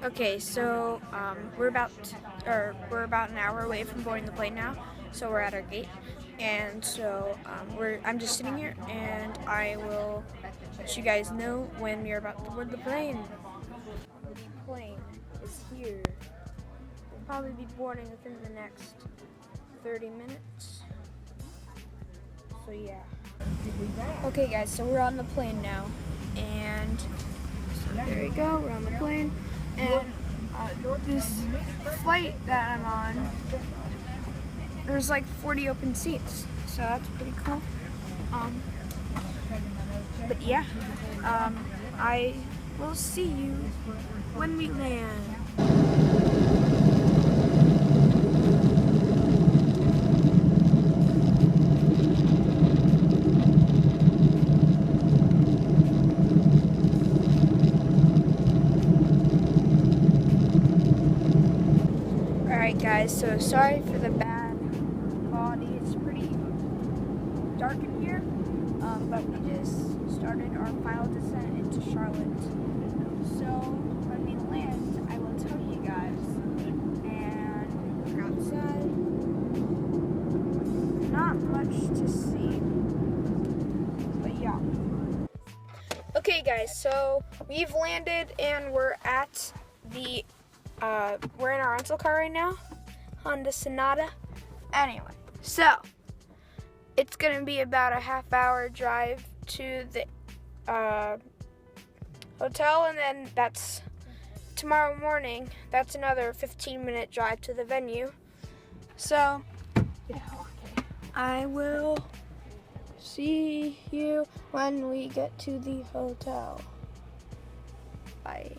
Okay, so we're about an hour away from boarding the plane now. So we're at our gate, and so I'm just sitting here, and I will let you guys know when we're about to board the plane. The plane is here. We'll probably be boarding within the next 30 minutes. So yeah. Okay, guys. So we're on the plane now, and so there we go. We're on the plane. And this flight that I'm on, there's like 40 open seats, so that's pretty cool. But yeah, I will see you when we land. Alright guys, so sorry for the bad quality. It's pretty dark in here, but we just started our final descent into Charlotte. So when we land, I will tell you guys. And we're outside. Not much to see, but yeah. Okay guys, so we've landed and we're at the we're in our rental car right now, Honda Sonata. Anyway, so it's gonna be about a half-hour drive to the hotel, and then that's tomorrow morning. That's another 15-minute drive to the venue. So I will see you when we get to the hotel. Bye.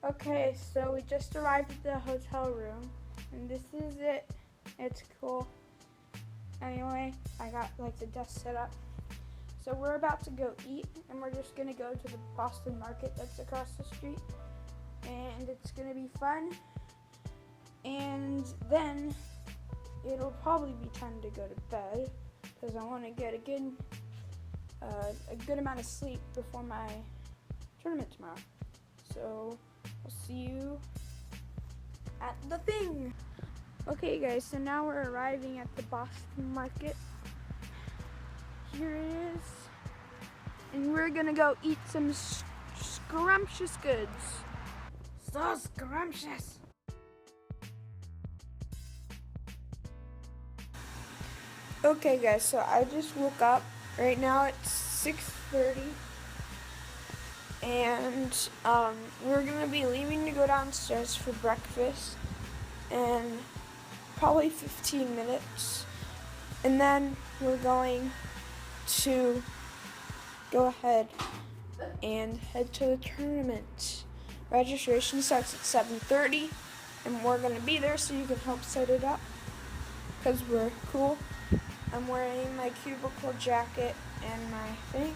Okay, so we just arrived at the hotel room, and this is it. It's cool. Anyway, I got like the desk set up. So we're about to go eat, and we're just gonna go to the Boston Market that's across the street, and it's gonna be fun. And then it'll probably be time to go to bed, because I want to get a good amount of sleep before my tournament tomorrow. So I'll see you at the thing. Okay guys, so now we're arriving at the Boston Market. Here it is. And we're gonna go eat some scrumptious goods. So scrumptious. Okay guys, so I just woke up. Right now it's 6:30. And we're gonna be leaving to go downstairs for breakfast in probably 15 minutes, and then we're going to go ahead and head to the tournament. Registration starts at 7:30, and we're gonna be there so you can help set it up, because we're cool. I'm wearing my cubicle jacket and my thing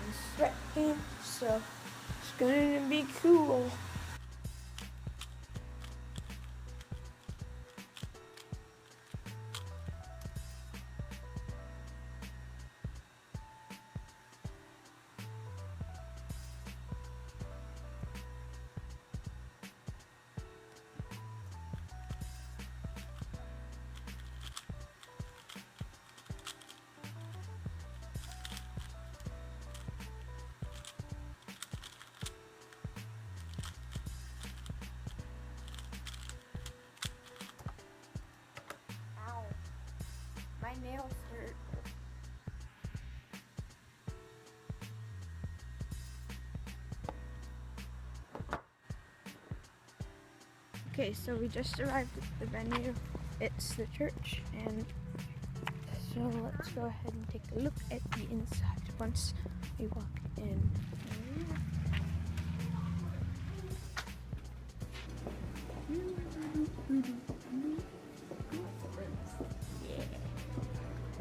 and sweatpants, so it's gonna be cool. My nails hurt. Okay, so we just arrived at the venue. It's the church, and so let's go ahead and take a look at the inside once we walk in.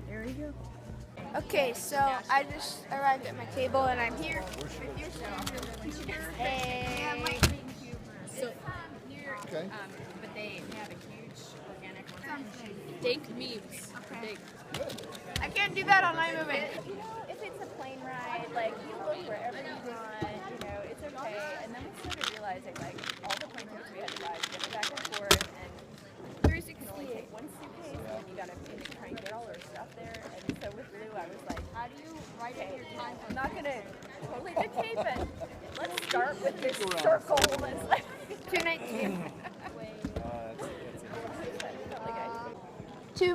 There we go. Okay, so I just arrived at my table and I'm here with your Hey. Okay. But they have a huge organic one. Dank memes. Okay. Good. I can't do that on my movie. If it's a plane ride, like you look wherever you want, you know, it's okay. okay. And then we started realizing like all the plane tickets we had to buy to get it back and forth, and 360. you can only take one suitcase, and then you gotta try and get all our stuff there. And so with Lou, I was like, How do you write in your time? I'm not gonna totally dictate, but let's start with this circle. Let's like 219.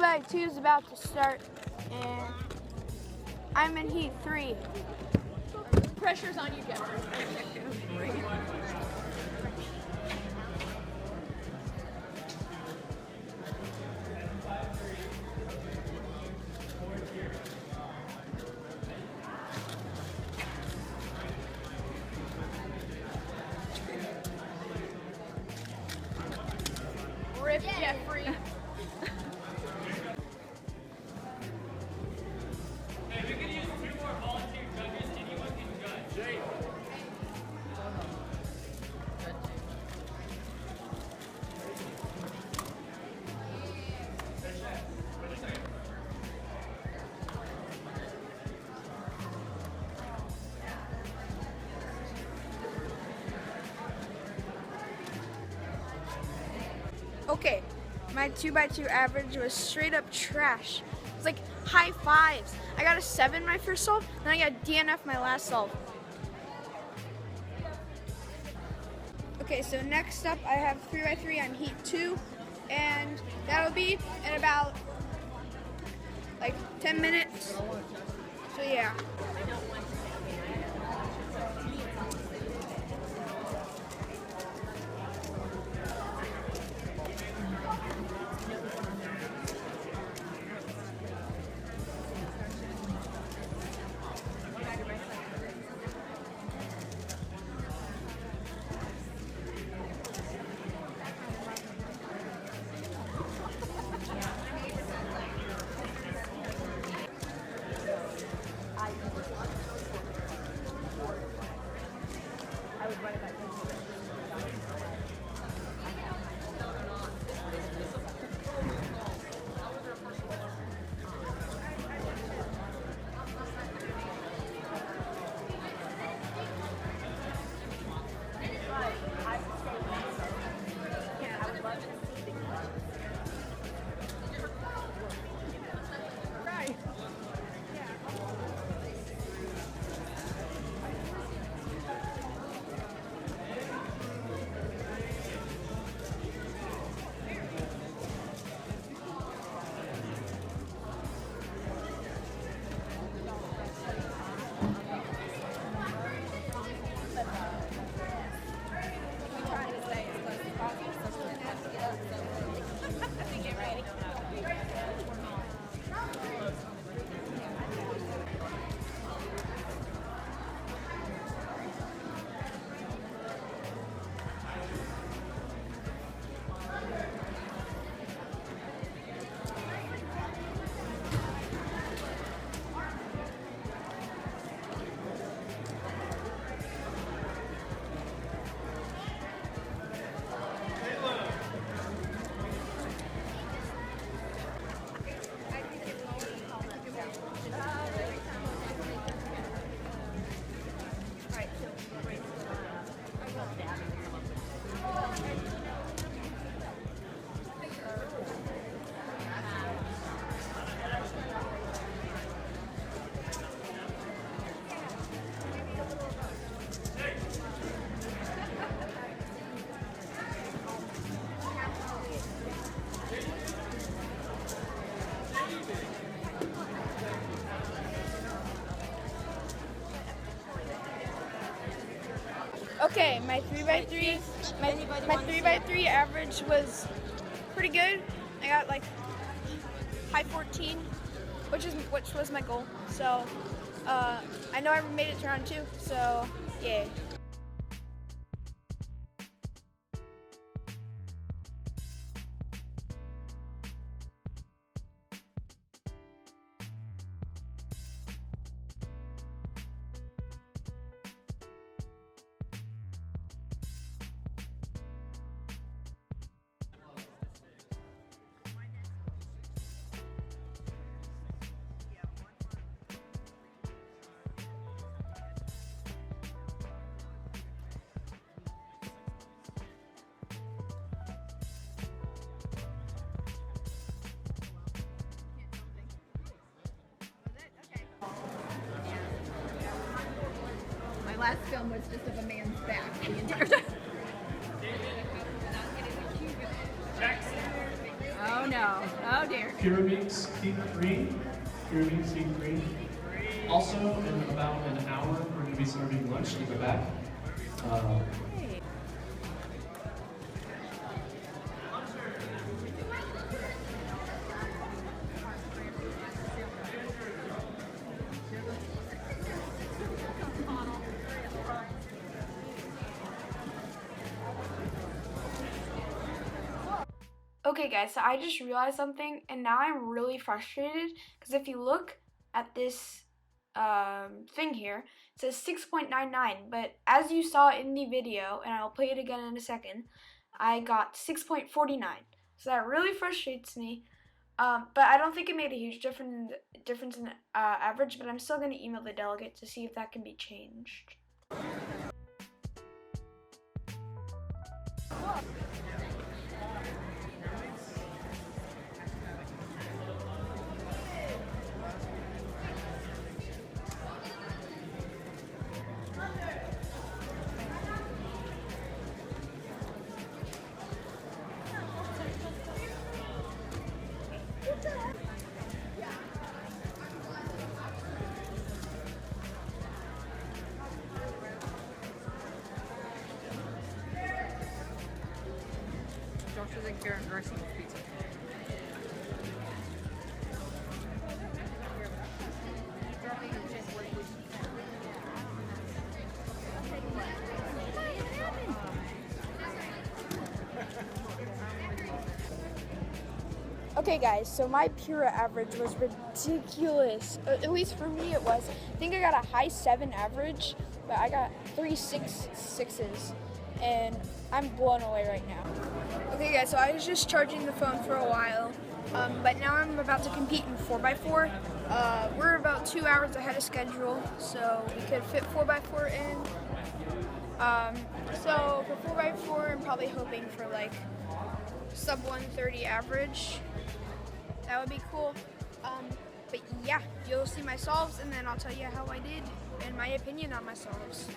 like 2x2 is about to start, and I'm in heat 3. Pressure's on you, Jeffrey. Rip Jeffrey. Okay, my 2x2 average was straight up trash. It's like high fives. I got a 7 my first solve, then I got DNF my last solve. Okay, so next up I have 3x3 on heat 2, and that'll be in about like 10 minutes. So yeah. Okay, my 3x3 average was pretty good. I got like high 14, which was my goal. So I know I made it to round 2. So yay. last film was just of a man's back the entire time. Oh no. Oh dear. Rubik's green. Rubik's green. Also, in about an hour, we're going to be serving lunch in the back. Okay guys, so I just realized something and now I'm really frustrated because if you look at this thing here, it says 6.99, but as you saw in the video, and I'll play it again in a second, I got 6.49. So that really frustrates me, but I don't think it made a huge difference in average, but I'm still going to email the delegate to see if that can be changed. Josh's and Karen Garcia's pizza. Okay guys, so my Pura average was ridiculous. At least for me it was. I think I got a high 7 average, but I got 3 6.6s, and I'm blown away right now. Okay guys, so I was just charging the phone for a while, but now I'm about to compete in 4x4. We're about 2 hours ahead of schedule, so we could fit 4x4 in. So for 4x4, I'm probably hoping for like sub 130 average. That would be cool. But yeah, you'll see my solves and then I'll tell you how I did and my opinion on my solves.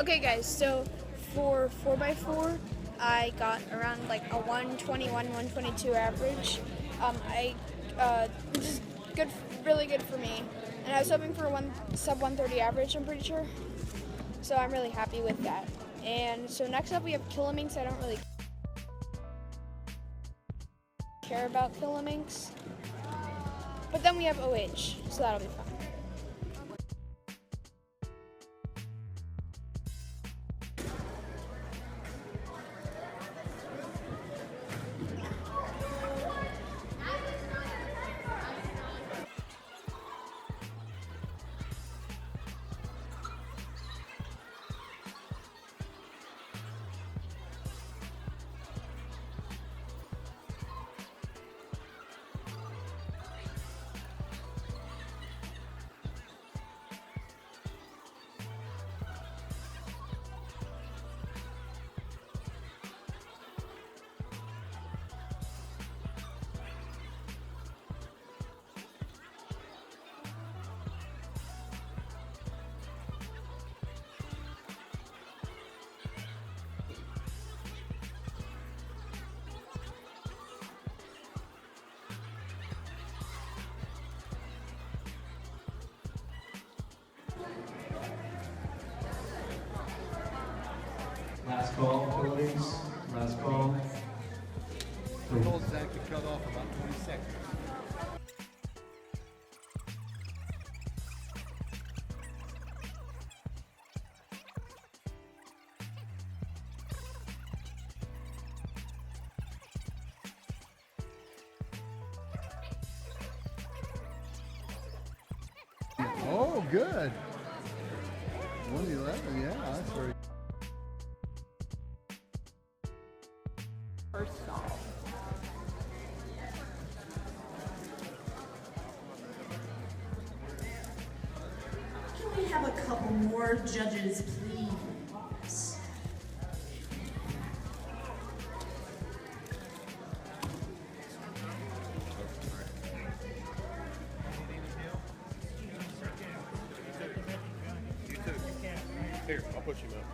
Okay, guys, so for 4x4, I got around like a 121, 122 average. Which is good, really good for me. And I was hoping for a sub 130 average, I'm pretty sure. So I'm really happy with that. And so next up we have Killaminx. I don't really care about Killaminx. But then we have OH, so that'll be fun. Last call, Philippines. Last call. The whole Zach could cut off about 20 seconds. Oh, good. 111, yeah, that's very. First solve. Can we have a couple more judges, please? Here, I'll put you up.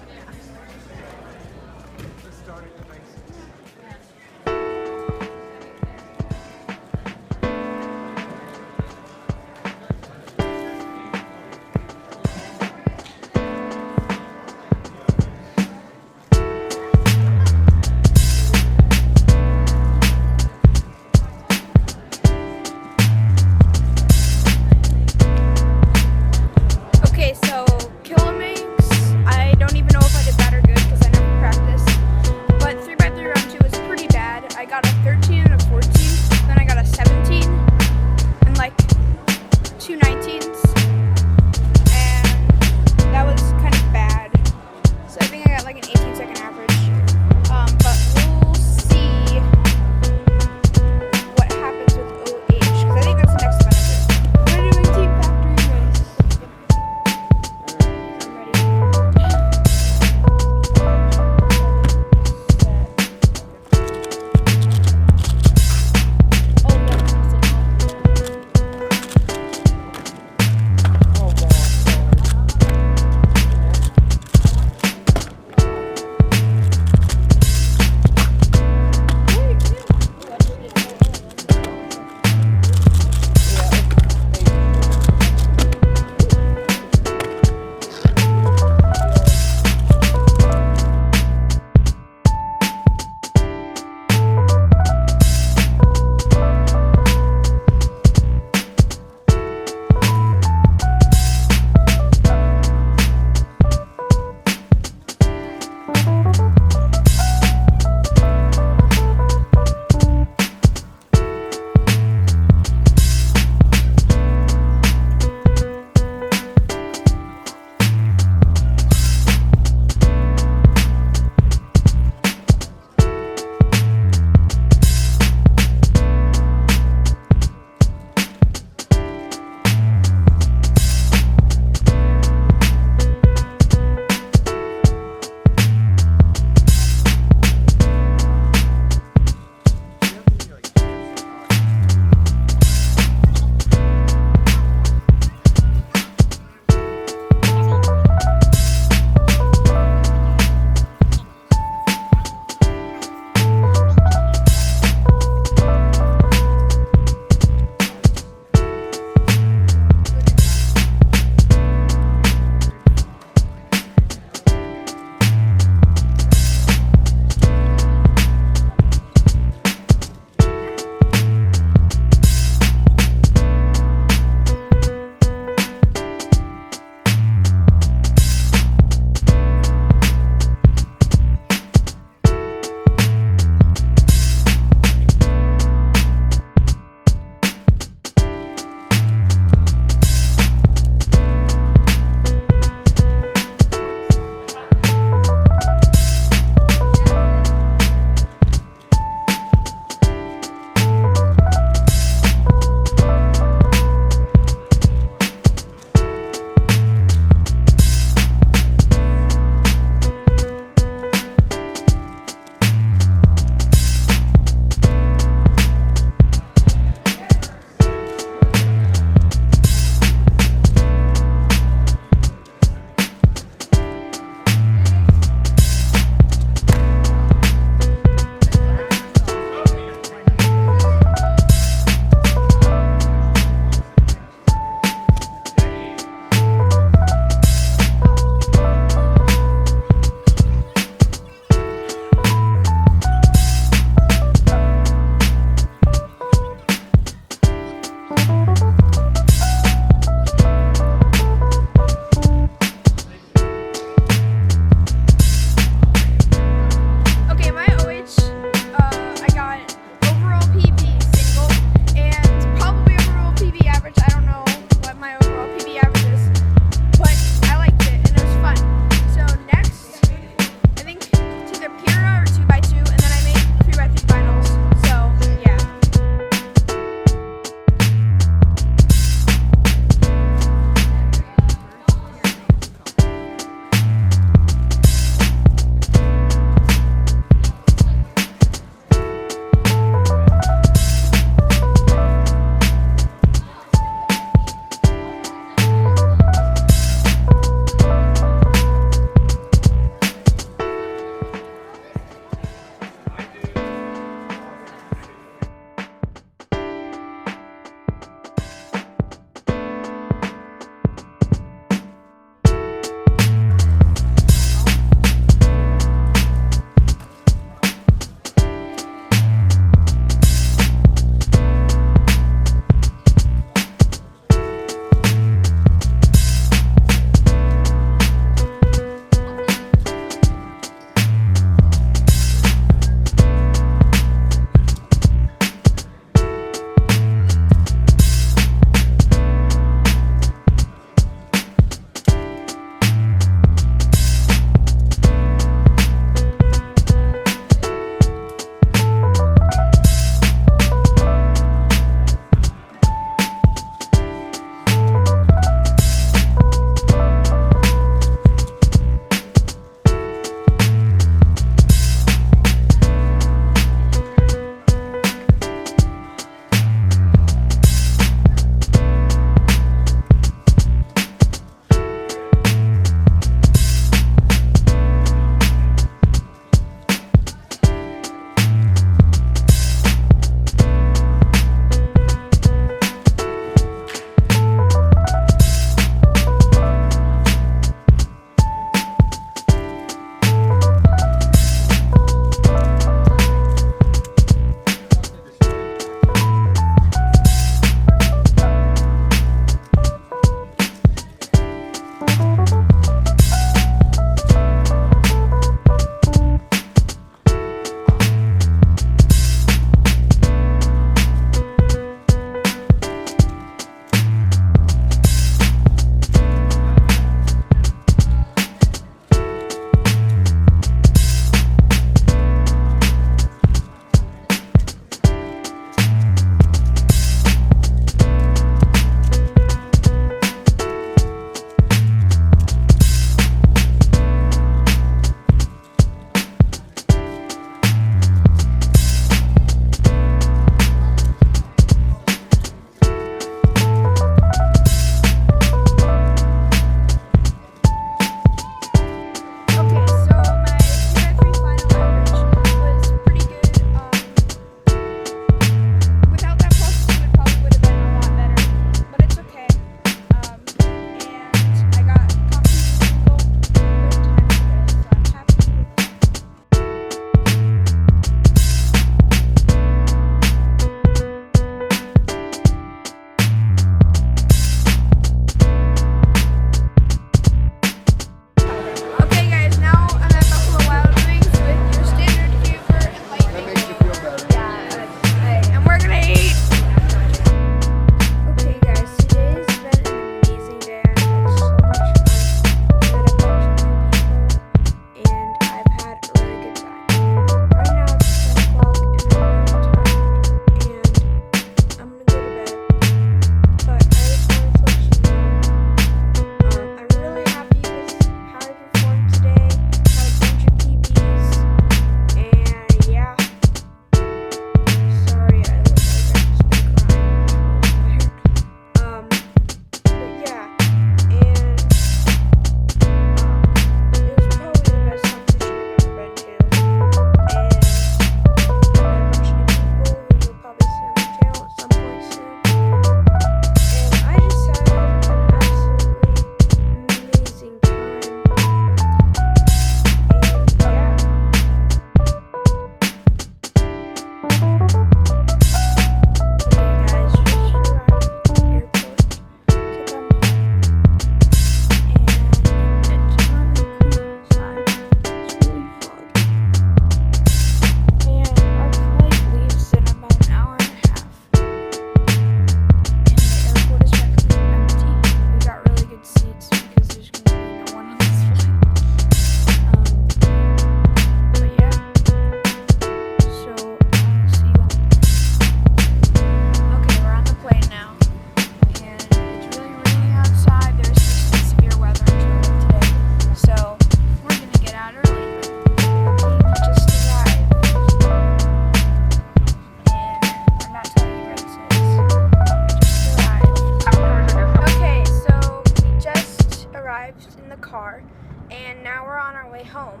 way home,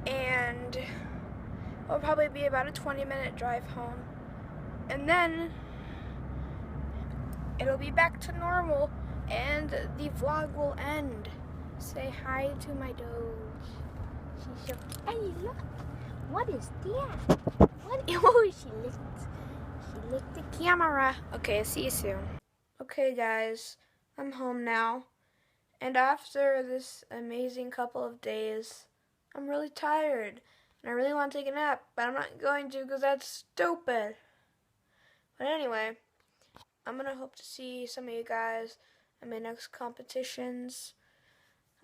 and it'll probably be about a 20-minute drive home, and then it'll be back to normal, and the vlog will end. Say hi to my dog. She's so, hey, look, what is that? What? Oh, she licked the camera. Okay, see you soon. Okay, guys, I'm home now, and after this amazing couple of days, I'm really tired, and I really want to take a nap, but I'm not going to because that's stupid. But anyway, I'm going to hope to see some of you guys at my next competitions.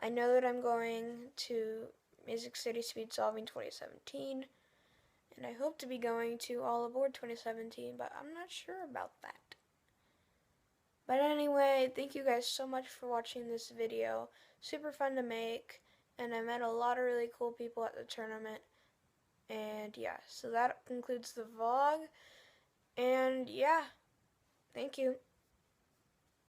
I know that I'm going to Music City Speed Solving 2017, and I hope to be going to All Aboard 2017, but I'm not sure about that. But anyway, thank you guys so much for watching this video. Super fun to make, and I met a lot of really cool people at the tournament. And yeah, so that concludes the vlog. And yeah, thank you.